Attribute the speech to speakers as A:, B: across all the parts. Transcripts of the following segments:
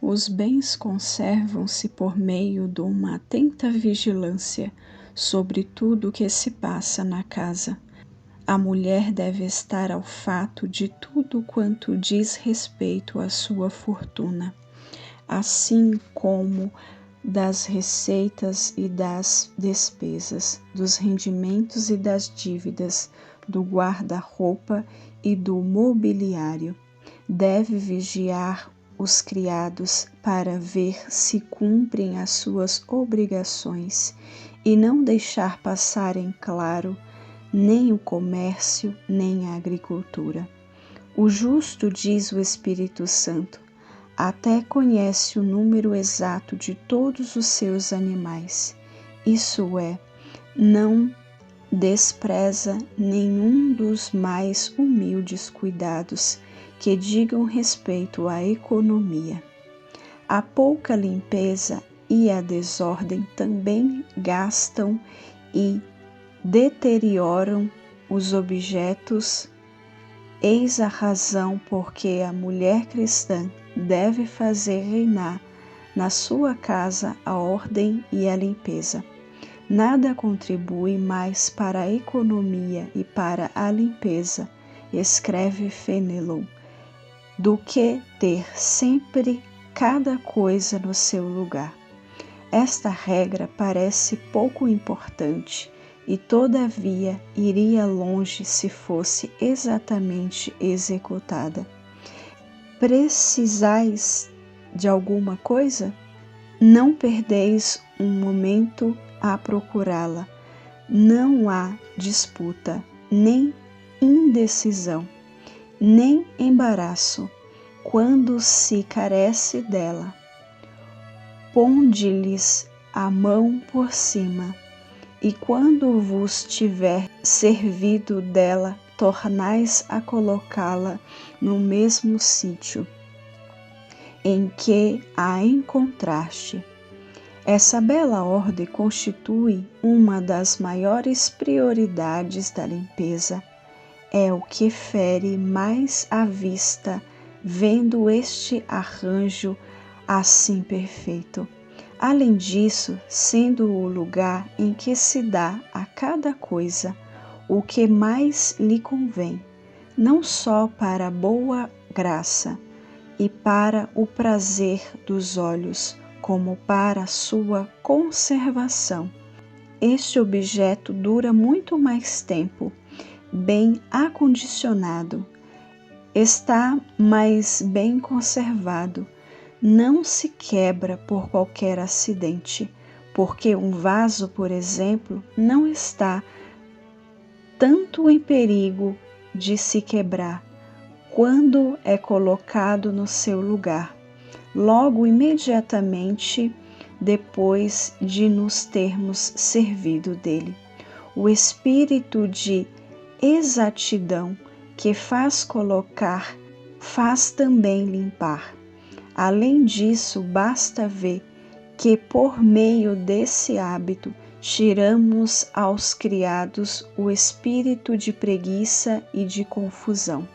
A: Os bens conservam-se por meio de uma atenta vigilância sobre tudo o que se passa na casa. A mulher deve estar ao fato de tudo quanto diz respeito à sua fortuna, assim como das receitas e das despesas, dos rendimentos e das dívidas, do guarda-roupa e do mobiliário. Deve vigiar os criados para ver se cumprem as suas obrigações e não deixar passar em claro nem o comércio, nem a agricultura. O justo, diz o Espírito Santo, até conhece o número exato de todos os seus animais. Isso é, não despreza nenhum dos mais humildes cuidados que digam respeito à economia. A pouca limpeza e a desordem também gastam e deterioram os objetos. Eis a razão porque a mulher cristã deve fazer reinar na sua casa a ordem e a limpeza. Nada contribui mais para a economia e para a limpeza, escreve Fenelon, do que ter sempre cada coisa no seu lugar. Esta regra parece pouco importante e, todavia, iria longe se fosse exatamente executada. Precisais de alguma coisa? Não perdeis um momento a procurá-la. Não há disputa, nem indecisão, nem embaraço quando se carece dela. Ponde-lhes a mão por cima, e quando vos tiver servido dela, tornais a colocá-la no mesmo sítio em que a encontraste. Essa bela ordem constitui uma das maiores prioridades da limpeza. É o que fere mais à vista, vendo este arranjo assim perfeito. Além disso, sendo o lugar em que se dá a cada coisa o que mais lhe convém, não só para a boa graça e para o prazer dos olhos, como para a sua conservação. Este objeto dura muito mais tempo, bem acondicionado, está mais bem conservado, não se quebra por qualquer acidente, porque um vaso, por exemplo, não está tanto em perigo de se quebrar quando é colocado no seu lugar, logo imediatamente depois de nos termos servido dele. O espírito de exatidão que faz colocar, faz também limpar. Além disso, basta ver que por meio desse hábito tiramos aos criados o espírito de preguiça e de confusão.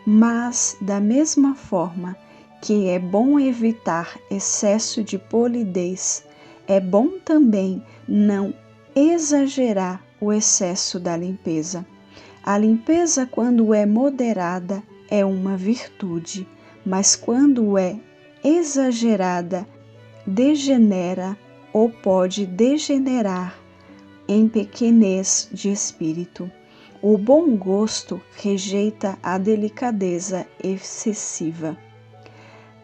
A: Mas, da mesma forma que é bom evitar excesso de polidez, é bom também não exagerar o excesso da limpeza. A limpeza, quando é moderada, é uma virtude, mas quando é exagerada, degenera ou pode degenerar em pequenez de espírito. O bom gosto rejeita a delicadeza excessiva.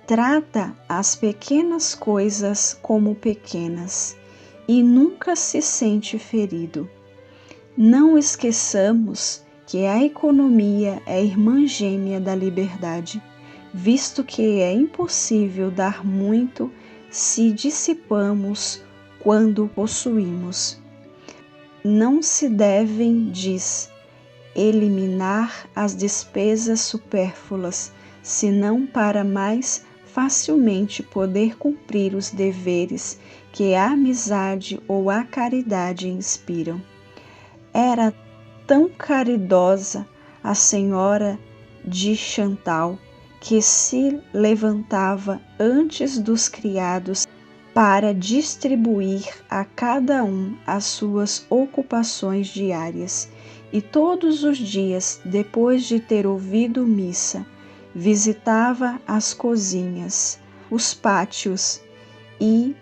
A: Trata as pequenas coisas como pequenas e nunca se sente ferido. Não esqueçamos que a economia é irmã gêmea da liberdade, visto que é impossível dar muito se dissipamos quando possuímos. Não se devem, diz, eliminar as despesas supérfluas, senão para mais facilmente poder cumprir os deveres que a amizade ou a caridade inspiram. Era tão caridosa a senhora de Chantal que se levantava antes dos criados para distribuir a cada um as suas ocupações diárias, e todos os dias, depois de ter ouvido missa, visitava as cozinhas, os pátios e,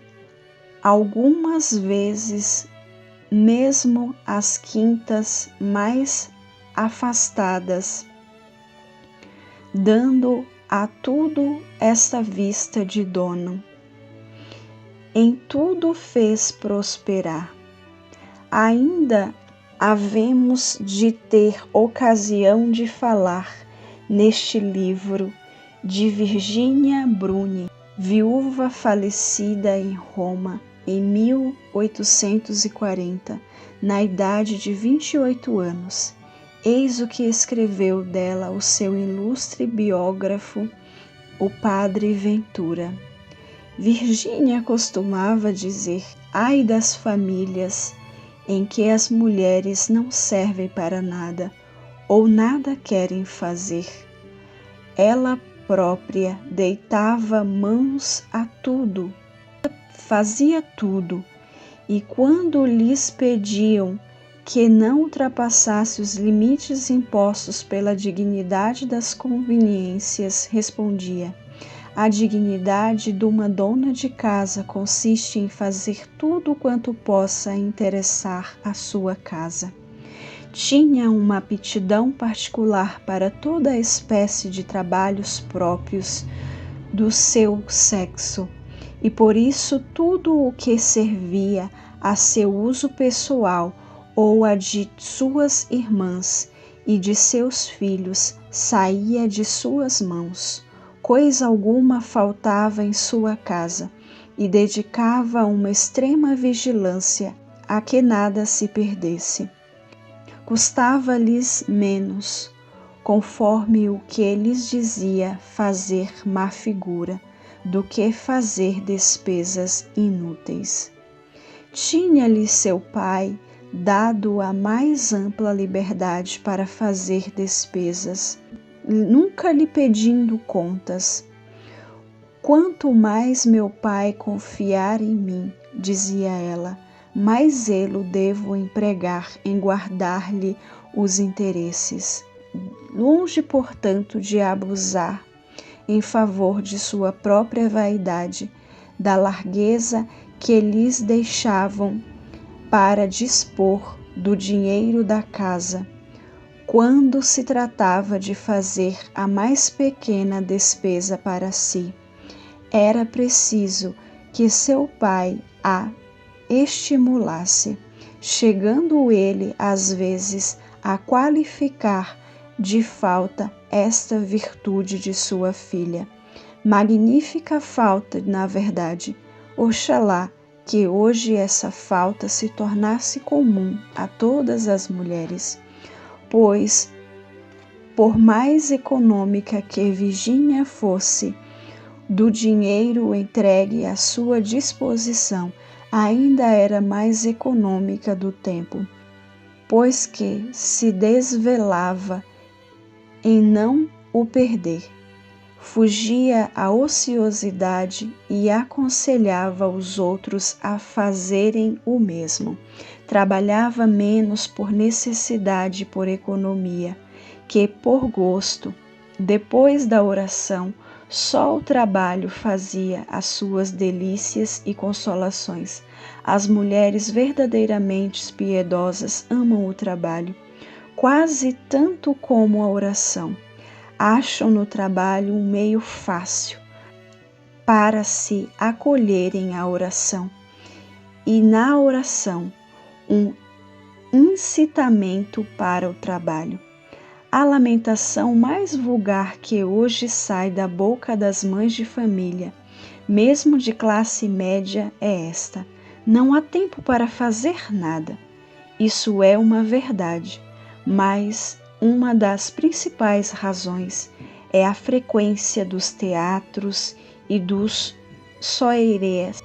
A: algumas vezes, mesmo as quintas mais afastadas, dando a tudo esta vista de dono. Em tudo fez prosperar. Ainda havemos de ter ocasião de falar neste livro de Virginia Bruni, viúva falecida em Roma em 1840, na idade de 28 anos. Eis o que escreveu dela o seu ilustre biógrafo, o padre Ventura. Virgínia costumava dizer: ai das famílias em que as mulheres não servem para nada ou nada querem fazer. Ela própria deitava mãos a tudo, fazia tudo, e quando lhes pediam que não ultrapassasse os limites impostos pela dignidade das conveniências, respondia: a dignidade de uma dona de casa consiste em fazer tudo quanto possa interessar a sua casa. Tinha uma aptidão particular para toda a espécie de trabalhos próprios do seu sexo, e por isso tudo o que servia a seu uso pessoal ou a de suas irmãs e de seus filhos saía de suas mãos. Coisa alguma faltava em sua casa, e dedicava uma extrema vigilância a que nada se perdesse. Custava-lhes menos, conforme o que lhes dizia, fazer má figura, do que fazer despesas inúteis. Tinha-lhe seu pai dado a mais ampla liberdade para fazer despesas, nunca lhe pedindo contas. Quanto mais meu pai confiar em mim, dizia ela, mais zelo devo empregar em guardar-lhe os interesses. Longe, portanto, de abusar em favor de sua própria vaidade, da largueza que lhes deixavam para dispor do dinheiro da casa, quando se tratava de fazer a mais pequena despesa para si, era preciso que seu pai a estimulasse, chegando ele às vezes a qualificar de falta esta virtude de sua filha. Magnífica falta, na verdade. Oxalá que hoje essa falta se tornasse comum a todas as mulheres, pois, por mais econômica que Virgínia fosse do dinheiro entregue à sua disposição, ainda era mais econômica do tempo, pois que se desvelava em não o perder. Fugia à ociosidade e aconselhava os outros a fazerem o mesmo. Trabalhava menos por necessidade e por economia, que por gosto. Depois da oração, só o trabalho fazia as suas delícias e consolações. As mulheres verdadeiramente piedosas amam o trabalho, quase tanto como a oração. Acham no trabalho um meio fácil para se acolherem à oração, e na oração um incitamento para o trabalho. A lamentação mais vulgar que hoje sai da boca das mães de família, mesmo de classe média, é esta: não há tempo para fazer nada. Isso é uma verdade, mas uma das principais razões é a frequência dos teatros e dos soirées,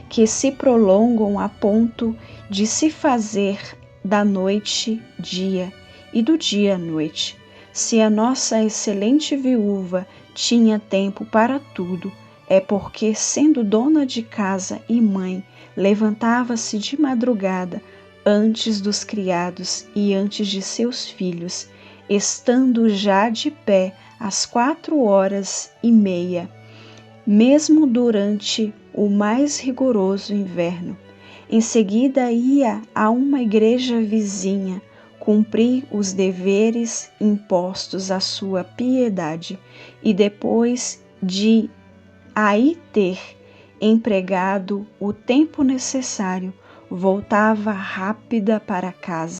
A: que se prolongam a ponto de se fazer da noite dia e do dia noite. Se a nossa excelente viúva tinha tempo para tudo, é porque, sendo dona de casa e mãe, levantava-se de madrugada antes dos criados e antes de seus filhos, estando já de pé às 4h30, mesmo durante o mais rigoroso inverno. Em seguida ia a uma igreja vizinha cumprir os deveres impostos à sua piedade, e depois de aí ter empregado o tempo necessário, voltava rápida para casa.